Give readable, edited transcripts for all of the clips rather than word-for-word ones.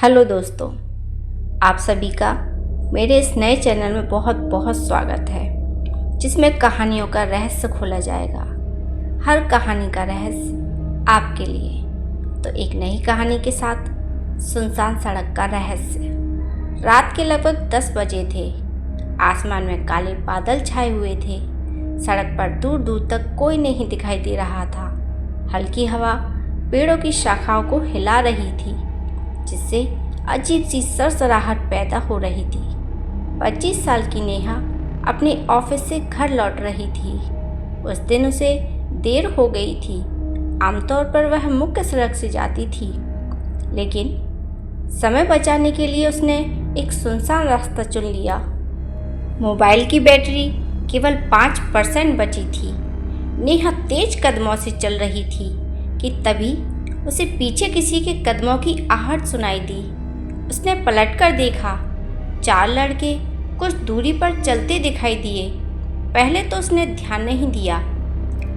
Hello दोस्तों, आप सभी का मेरे इस नए चैनल में बहुत बहुत स्वागत है, जिसमें कहानियों का रहस्य खोला जाएगा। हर कहानी का रहस्य आपके लिए। तो एक नई कहानी के साथ सुनसान सड़क का रहस्य। रात के लगभग 10 बजे थे। आसमान में काले बादल छाए हुए थे। सड़क पर दूर दूर तक कोई नहीं दिखाई दे रहा था। हल्की हवा पेड़ों की शाखाओं को हिला रही थी, जिससे अजीब सी सरसराहट पैदा हो रही थी। 25 साल की नेहा अपने ऑफिस से घर लौट रही थी। उस दिन उसे देर हो गई थी। आमतौर पर वह मुख्य सड़क से जाती थी, लेकिन समय बचाने के लिए उसने एक सुनसान रास्ता चुन लिया। मोबाइल की बैटरी केवल 5% बची थी। नेहा तेज कदमों से चल रही थी कि तभी उसे पीछे किसी के कदमों की आहट सुनाई दी। उसने पलटकर देखा। 4 लड़के कुछ दूरी पर चलते दिखाई दिए। पहले तो उसने ध्यान नहीं दिया,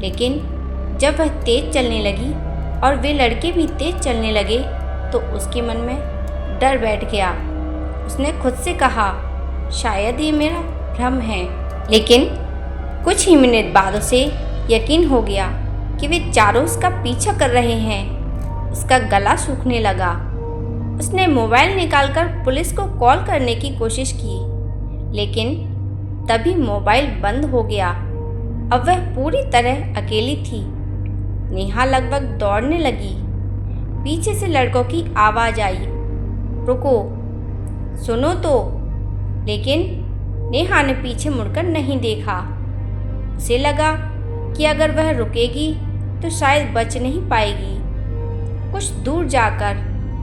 लेकिन जब वह तेज चलने लगी और वे लड़के भी तेज चलने लगे तो उसके मन में डर बैठ गया। उसने खुद से कहा, शायद ये मेरा भ्रम है। लेकिन कुछ ही मिनट बाद उसे यकीन हो गया कि वे चारों उसका पीछा कर रहे हैं। उसका गला सूखने लगा। उसने मोबाइल निकालकर पुलिस को कॉल करने की कोशिश की, लेकिन तभी मोबाइल बंद हो गया। अब वह पूरी तरह अकेली थी। नेहा लगभग दौड़ने लगी। पीछे से लड़कों की आवाज़ आई, रुको, सुनो तो। लेकिन नेहा ने पीछे मुड़कर नहीं देखा। उसे लगा कि अगर वह रुकेगी तो शायद बच नहीं पाएगी। कुछ दूर जाकर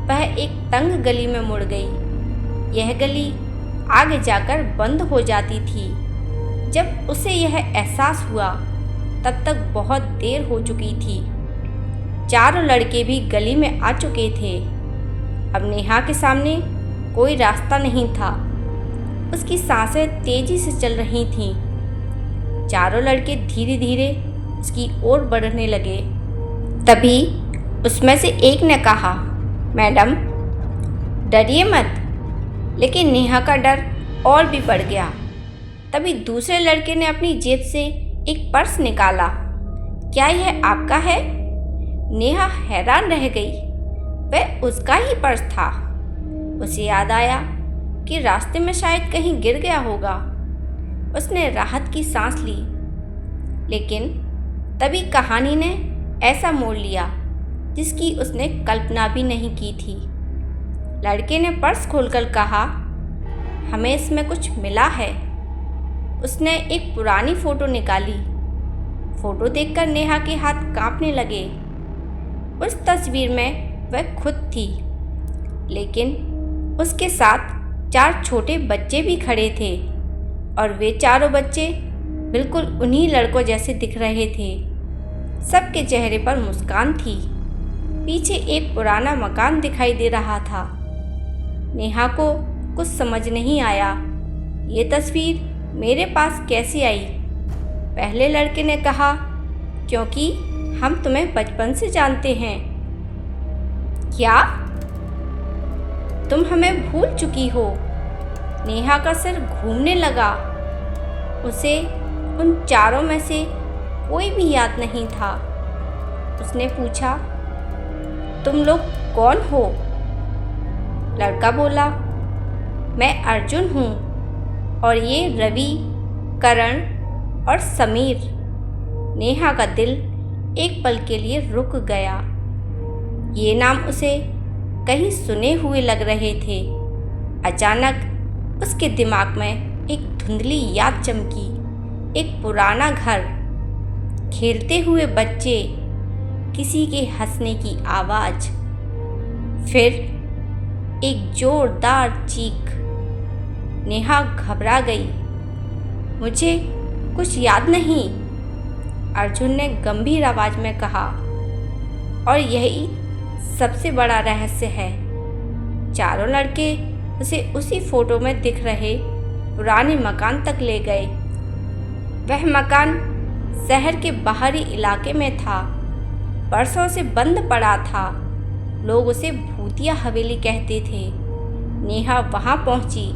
वह एक तंग गली में मुड़ गई। यह गली आगे जाकर बंद हो जाती थी। जब उसे यह एहसास हुआ तब तक बहुत देर हो चुकी थी। चारों लड़के भी गली में आ चुके थे। अब नेहा के सामने कोई रास्ता नहीं था। उसकी सांसें तेजी से चल रही थीं। चारों लड़के धीरे धीरे उसकी ओर बढ़ने लगे। तभी उसमें से एक ने कहा, मैडम डरिए मत। लेकिन नेहा का डर और भी बढ़ गया। तभी दूसरे लड़के ने अपनी जेब से एक पर्स निकाला। क्या यह आपका है? नेहा हैरान रह गई। वह उसका ही पर्स था। उसे याद आया कि रास्ते में शायद कहीं गिर गया होगा। उसने राहत की सांस ली। लेकिन तभी कहानी ने ऐसा मोड़ लिया जिसकी उसने कल्पना भी नहीं की थी। लड़के ने पर्स खोलकर कहा, हमें इसमें कुछ मिला है। उसने एक पुरानी फ़ोटो निकाली। फ़ोटो देखकर नेहा के हाथ कांपने लगे। उस तस्वीर में वह खुद थी, लेकिन उसके साथ 4 छोटे बच्चे भी खड़े थे और वे चारों बच्चे बिल्कुल उन्हीं लड़कों जैसे दिख रहे थे। सबके चेहरे पर मुस्कान थी। पीछे एक पुराना मकान दिखाई दे रहा था। नेहा को कुछ समझ नहीं आया। ये तस्वीर मेरे पास कैसे आई? पहले लड़के ने कहा, क्योंकि हम तुम्हें बचपन से जानते हैं। क्या तुम हमें भूल चुकी हो? नेहा का सिर घूमने लगा। उसे उन चारों में से कोई भी याद नहीं था। उसने पूछा, तुम लोग कौन हो? लड़का बोला, मैं अर्जुन हूँ और ये रवि, करण और समीर। नेहा का दिल एक पल के लिए रुक गया। ये नाम उसे कहीं सुने हुए लग रहे थे। अचानक उसके दिमाग में एक धुंधली याद चमकी। एक पुराना घर, खेलते हुए बच्चे, किसी के हंसने की आवाज़, फिर एक जोरदार चीख। नेहा घबरा गई। मुझे कुछ याद नहीं, अर्जुन ने गंभीर आवाज़ में कहा। और यही सबसे बड़ा रहस्य है। चारों लड़के उसे उसी फोटो में दिख रहे पुराने मकान तक ले गए। वह मकान शहर के बाहरी इलाके में था। बरसों से बंद पड़ा था, लोग उसे भूतिया हवेली कहते थे। नेहा वहाँ पहुँची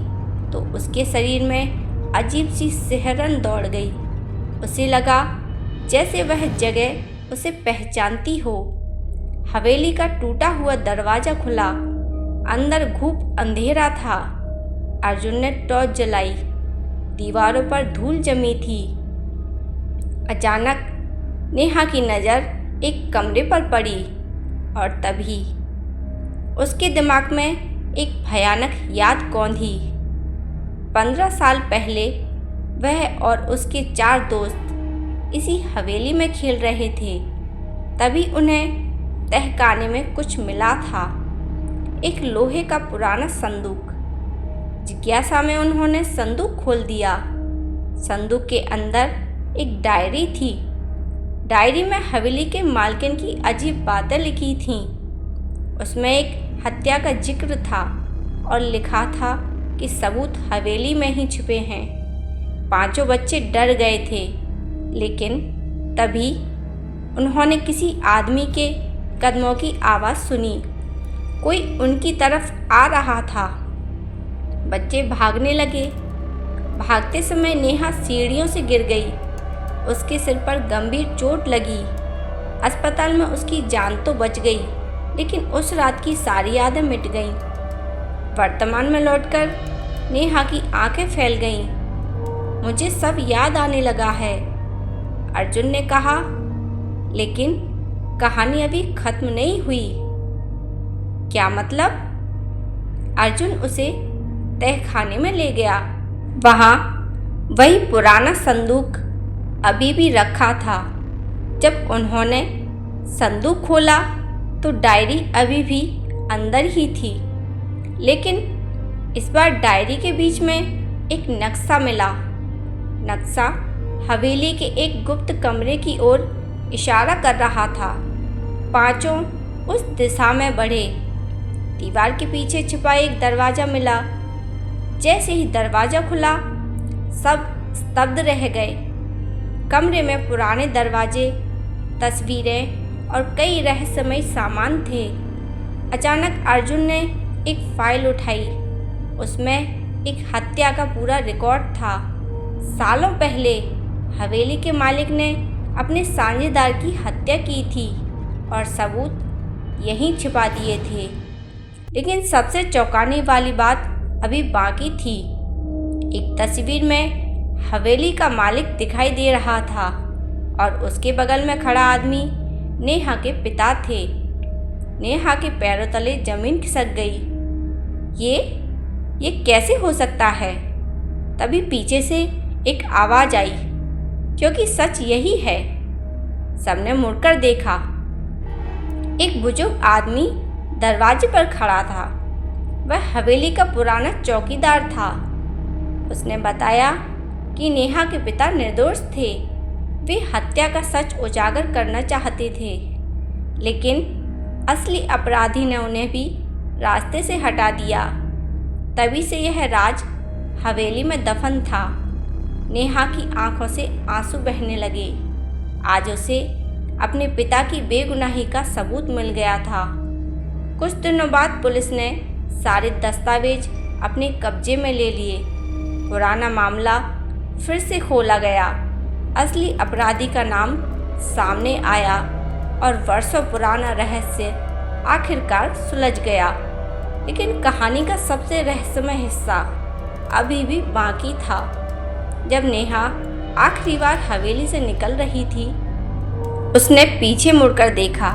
तो उसके शरीर में अजीब सी सिहरन दौड़ गई। उसे लगा जैसे वह जगह उसे पहचानती हो। हवेली का टूटा हुआ दरवाज़ा खुला। अंदर घूप अंधेरा था। अर्जुन ने टॉर्च जलाई। दीवारों पर धूल जमी थी। अचानक नेहा की नज़र एक कमरे पर पड़ी और तभी उसके दिमाग में एक भयानक याद कौंधी। 15 साल पहले वह और उसके 4 दोस्त इसी हवेली में खेल रहे थे। तभी उन्हें तहखाने में कुछ मिला था, एक लोहे का पुराना संदूक। जिज्ञासा में उन्होंने संदूक खोल दिया। संदूक के अंदर एक डायरी थी। डायरी में हवेली के मालकिन की अजीब बातें लिखी थीं। उसमें एक हत्या का जिक्र था और लिखा था कि सबूत हवेली में ही छुपे हैं। 5 बच्चे डर गए थे, लेकिन तभी उन्होंने किसी आदमी के कदमों की आवाज़ सुनी। कोई उनकी तरफ आ रहा था। बच्चे भागने लगे। भागते समय नेहा सीढ़ियों से गिर गई। उसके सिर पर गंभीर चोट लगी। अस्पताल में उसकी जान तो बच गई, लेकिन उस रात की सारी यादें मिट गईं। वर्तमान में लौटकर नेहा की आंखें फैल गईं। मुझे सब याद आने लगा है, अर्जुन ने कहा। लेकिन कहानी अभी खत्म नहीं हुई। क्या मतलब? अर्जुन उसे तहखाने में ले गया। वहाँ वही पुराना संदूक अभी भी रखा था। जब उन्होंने संदूक खोला तो डायरी अभी भी अंदर ही थी, लेकिन इस बार डायरी के बीच में एक नक्शा मिला। नक्शा हवेली के एक गुप्त कमरे की ओर इशारा कर रहा था। 5 उस दिशा में बढ़े। दीवार के पीछे छिपा एक दरवाज़ा मिला। जैसे ही दरवाज़ा खुला, सब स्तब्ध रह गए। कमरे में पुराने दरवाजे, तस्वीरें और कई रहस्यमय सामान थे। अचानक अर्जुन ने एक फाइल उठाई। उसमें एक हत्या का पूरा रिकॉर्ड था। सालों पहले हवेली के मालिक ने अपने साझेदार की हत्या की थी और सबूत यहीं छिपा दिए थे। लेकिन सबसे चौंकाने वाली बात अभी बाकी थी। एक तस्वीर में हवेली का मालिक दिखाई दे रहा था और उसके बगल में खड़ा आदमी नेहा के पिता थे। नेहा के पैरों तले जमीन खिसक गई। ये कैसे हो सकता है? तभी पीछे से एक आवाज़ आई, क्योंकि सच यही है। सबने मुड़कर देखा। एक बुजुर्ग आदमी दरवाजे पर खड़ा था। वह हवेली का पुराना चौकीदार था। उसने बताया कि नेहा के पिता निर्दोष थे। वे हत्या का सच उजागर करना चाहते थे, लेकिन असली अपराधी ने उन्हें भी रास्ते से हटा दिया। तभी से यह राज हवेली में दफन था। नेहा की आंखों से आंसू बहने लगे। आज उसे अपने पिता की बेगुनाही का सबूत मिल गया था। कुछ दिनों बाद पुलिस ने सारे दस्तावेज अपने कब्जे में ले लिए। पुराना मामला फिर से खोला गया। असली अपराधी का नाम सामने आया और वर्षों पुराना रहस्य आखिरकार सुलझ गया। लेकिन कहानी का सबसे रहस्यमय हिस्सा अभी भी बाकी था। जब नेहा आखिरी बार हवेली से निकल रही थी, उसने पीछे मुड़कर देखा।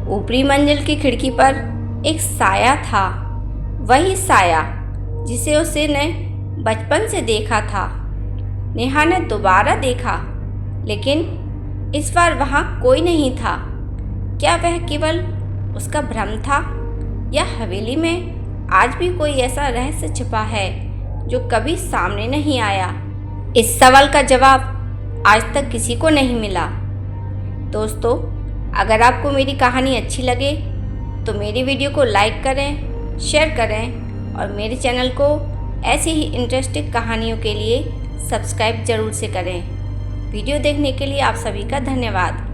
ऊपरी मंजिल की खिड़की पर एक साया था। वही साया जिसे उसने बचपन से देखा था। नेहा ने दोबारा देखा, लेकिन इस बार वहाँ कोई नहीं था। क्या वह केवल उसका भ्रम था, या हवेली में आज भी कोई ऐसा रहस्य छिपा है जो कभी सामने नहीं आया? इस सवाल का जवाब आज तक किसी को नहीं मिला। दोस्तों, अगर आपको मेरी कहानी अच्छी लगे तो मेरी वीडियो को लाइक करें, शेयर करें और मेरे चैनल को ऐसी ही इंटरेस्टिंग कहानियों के लिए सब्सक्राइब ज़रूर से करें। वीडियो देखने के लिए आप सभी का धन्यवाद।